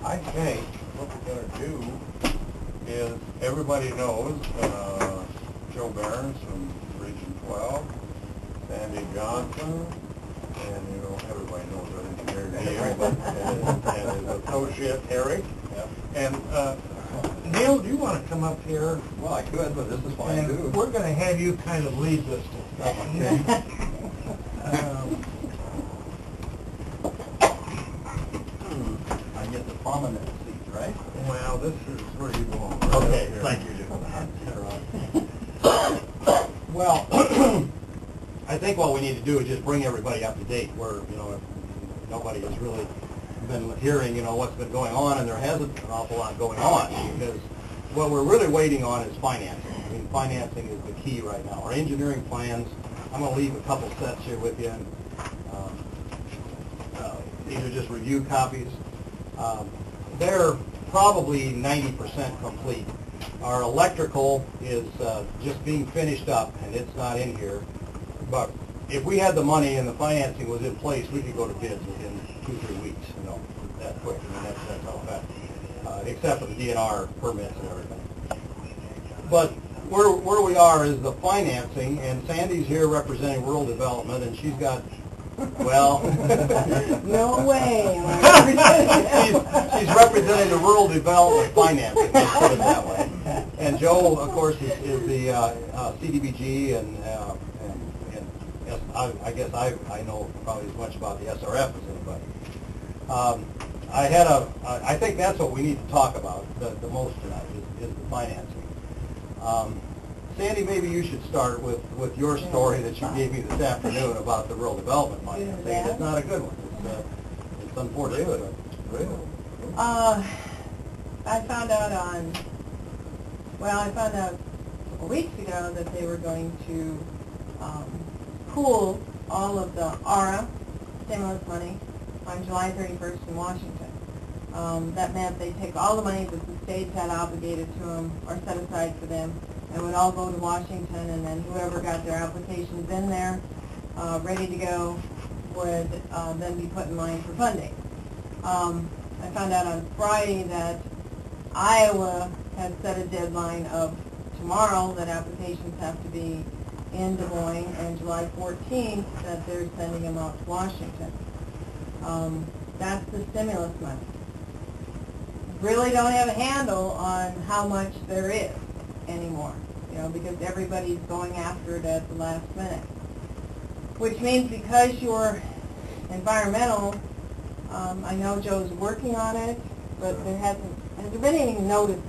I think what we're going to do is, everybody knows Joe Barnes from Region 12, Sandy Johnson, and you know, everybody knows our engineer Neil, and his associate Eric. Yep. And Neil, do you want to come up here? Well, I could, but this is fine And too. we're going to have you kind of lead this discussion. I get the prominent seat, right? Well, this is where you belong. Okay, thank you. Well, I think what we need to do is just bring everybody up to date where, you know, if nobody has really been hearing, you know, what's been going on, and there hasn't been an awful lot going on, because what we're really waiting on is financing. I mean, financing is the key right now. Our engineering plans, I'm going to leave a couple sets here with you, and these are just review copies. They're probably 90% complete. Our electrical is just being finished up, and it's not in here. But if we had the money and the financing was in place, we could go to bids within 2-3 weeks, you know, that quick. I mean, that's how fast, except for the DNR permits and everything. But where we are is the financing, and Sandy's here representing rural development, and she's got, well, No way. she's representing the rural development financing, let's put it that way. And Joe, of course, is the CDBG, and I guess I know probably as much about the SRF as anybody. I think that's what we need to talk about the most tonight is the financing. Sandy, maybe you should start with your story that you gave me this afternoon about the rural development financing. It's not a good one. It's unfortunate. Really? I found out a couple weeks ago that they were going to pool all of the ARA stimulus money on July 31st in Washington. That meant they take all the money that the states had obligated to them or set aside for them, and would all go to Washington, and then whoever got their applications in there ready to go would then be put in line for funding. I found out on Friday that Iowa had set a deadline of tomorrow that applications have to be in Des Moines, and July 14th that they're sending them out to Washington. That's the stimulus money. Really don't have a handle on how much there is anymore, you know, because everybody's going after it at the last minute. Which means because you're environmental, I know Joe's working on it, but has there been any notices?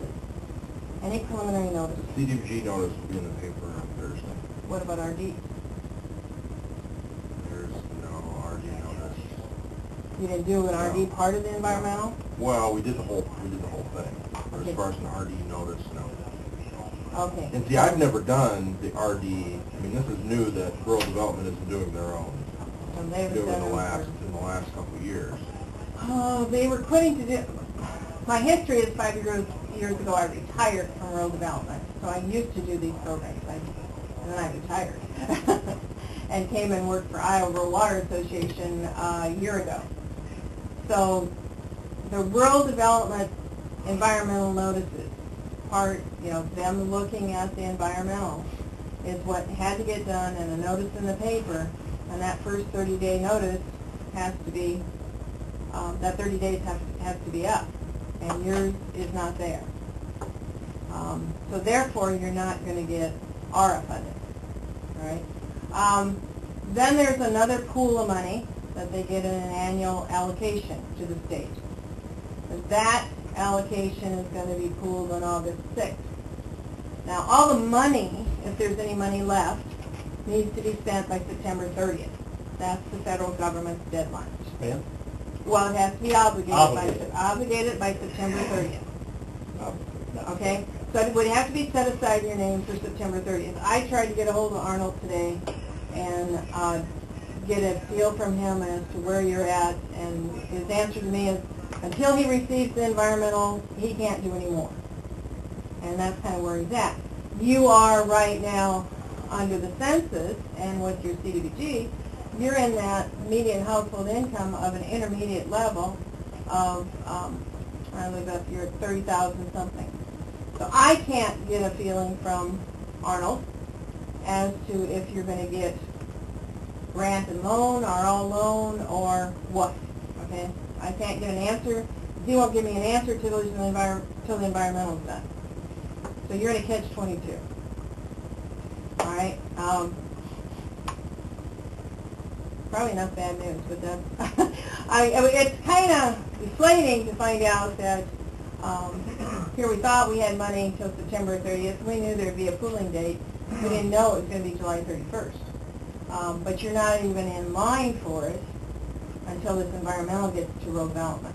Any preliminary notices? The CDBG notice will be in the paper on Thursday. What about RD? There's no RD notice. You didn't do an RD part of the environmental? Well, we did the whole thing. But Okay. as far as an RD notice, no. Okay. And see, I've never done the RD. I mean, this is new that rural development isn't doing their own. So they've Doing done in it the last couple of years. Oh, they were quitting to do. My history is 5 years ago I retired from rural development, so I used to do these programs. And then I retired and came and worked for Iowa Rural Water Association a year ago. So the rural development environmental notices part, you know, them looking at the environmental is what had to get done, and a notice in the paper, and that first 30-day notice has to be, that 30 days has to be up, and yours is not there. So therefore, you're not going to get ARA funding, right? Then there's another pool of money that they get in an annual allocation to the state. That allocation is going to be pooled on August 6th. Now, all the money, if there's any money left, needs to be spent by September 30th. That's the federal government's deadline. Spent? Well, it has to be obligated by September 30th. Okay? So it would have to be set aside in your name for September 30th. I tried to get a hold of Arnold today and get a feel from him as to where you're at, and his answer to me is, until he receives the environmental, he can't do any more. And that's kind of where he's at. You are right now under the census, and with your CDBG, you're in that median household income of an intermediate level of I live up here at 30,000 something. So I can't get a feeling from Arnold as to if you're going to get grant and loan or all loan or what. Okay, I can't get an answer. He won't give me an answer till the environmental is done. So you're in a catch-22. All right. Probably not bad news, but that's I mean, it's kind of deflating to find out that here we thought we had money until September 30th. We knew there'd be a pooling date. We didn't know it was going to be July 31st. But you're not even in line for it until this environmental gets to road development.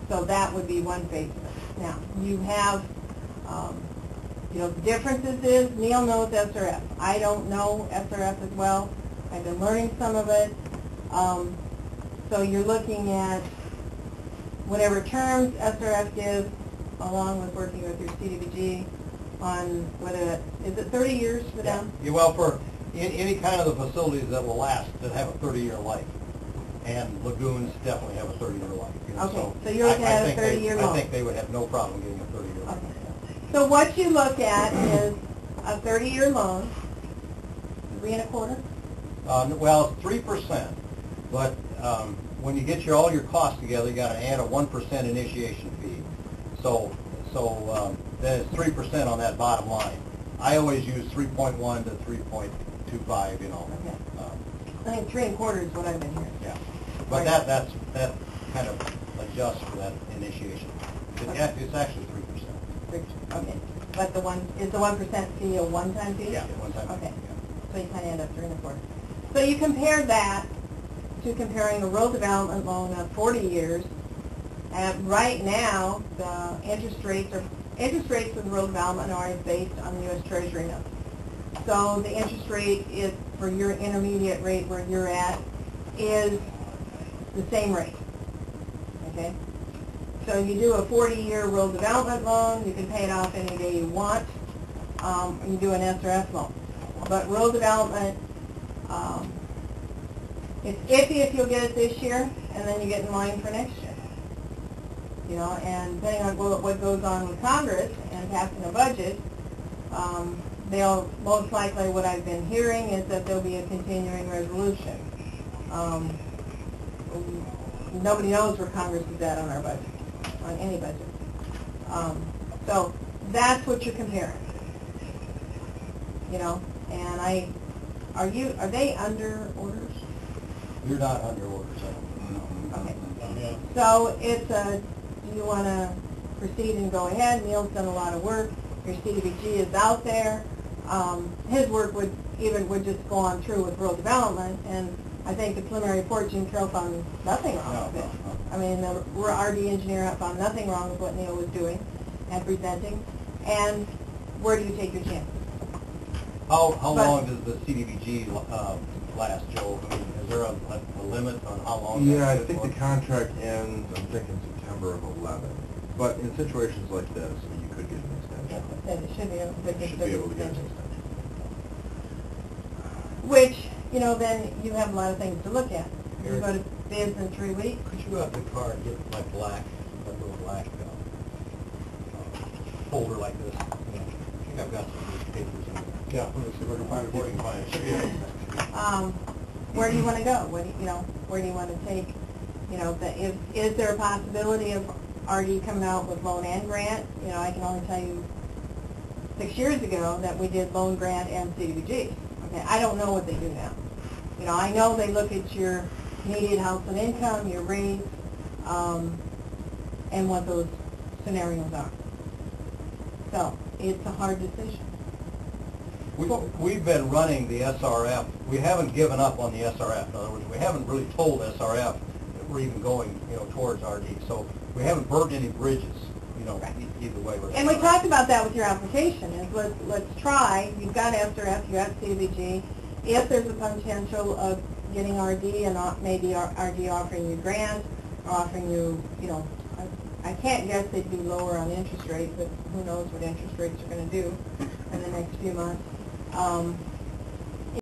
So that would be one phase of it. Now, you have, the differences is, Neil knows SRF. I don't know SRF as well. I've been learning some of it. So you're looking at whatever terms SRF gives, along with working with your CDBG on whether is it 30 years for them? Yeah, well, for any kind of the facilities that will last, that have a 30-year life. And lagoons definitely have a 30-year life. Okay, so you're looking at a 30-year loan. I think they would have no problem getting a 30-year loan. Okay. So what you look at is a 30-year loan, 3.25%? Well, it's 3%, but when you get all your costs together, you got to add a 1% initiation fee. So then it's 3% on that bottom line. I always use 3.1 to 3.25. Okay. I think 3.25 is what I've been hearing. Yeah, but Right. that kind of adjusts for that initiation. It's actually 3%. Okay, but the 1% fee a one-time fee? Yeah, one-time fee. Okay, Yeah. so you kind of end up 3.25. So you compare that to comparing a road development loan of 40 years. And right now, the interest rates for the road development are based on the U.S. Treasury note. So the interest rate is for your intermediate rate where you're at is the same rate. Okay. So you do a 40-year road development loan, you can pay it off any day you want. You do an SRF loan, but road development, it's iffy if you'll get it this year, and then you get in line for next year. And depending on what goes on with Congress and passing a budget, they'll most likely, what I've been hearing is that there'll be a continuing resolution. Nobody knows where Congress is at on our budget, on any budget. So that's what you're comparing. And are they under orders? You're not under orders, I don't know. Okay. Yeah. So do you want to proceed and go ahead? Neil's done a lot of work. Your CDBG is out there. His work would just go on through with rural development, and I think the preliminary report, Jim Carroll found nothing wrong with it. I mean, the RD engineer found nothing wrong with what Neil was doing and presenting. And where do you take your chances? How long does the CDBG last, Joe? I mean, is there a limit on how long? Yeah, I think the contract ends, I'm thinking September of 11. But in situations like this, you could get an extension. It should be able to get You should be able to get an extension. Which, then you have a lot of things to look at. You go to bids in 3 weeks. Could you go out in the car and get that little black folder like this? I think I've got some of these papers in there. Yeah, let's see if we can find it for you. It should be there. Where do you want to go? Where do you want to take? Is there a possibility of RD coming out with loan and grant? I can only tell you 6 years ago that we did loan, grant, and CDBG. Okay, I don't know what they do now. I know they look at your median household income, your rates, and what those scenarios are. So it's a hard decision. We've been running the SRF. We haven't given up on the SRF. In other words, we haven't really told SRF that we're even going, towards RD. So we haven't burned any bridges, Right. Either way. And we talked about that with your application. Is let's try. You've got SRF, you have CDBG. If there's a potential of getting RD and maybe RD offering you grant or offering you, I can't guess they'd be lower on interest rates, but who knows what interest rates are going to do in the next few months.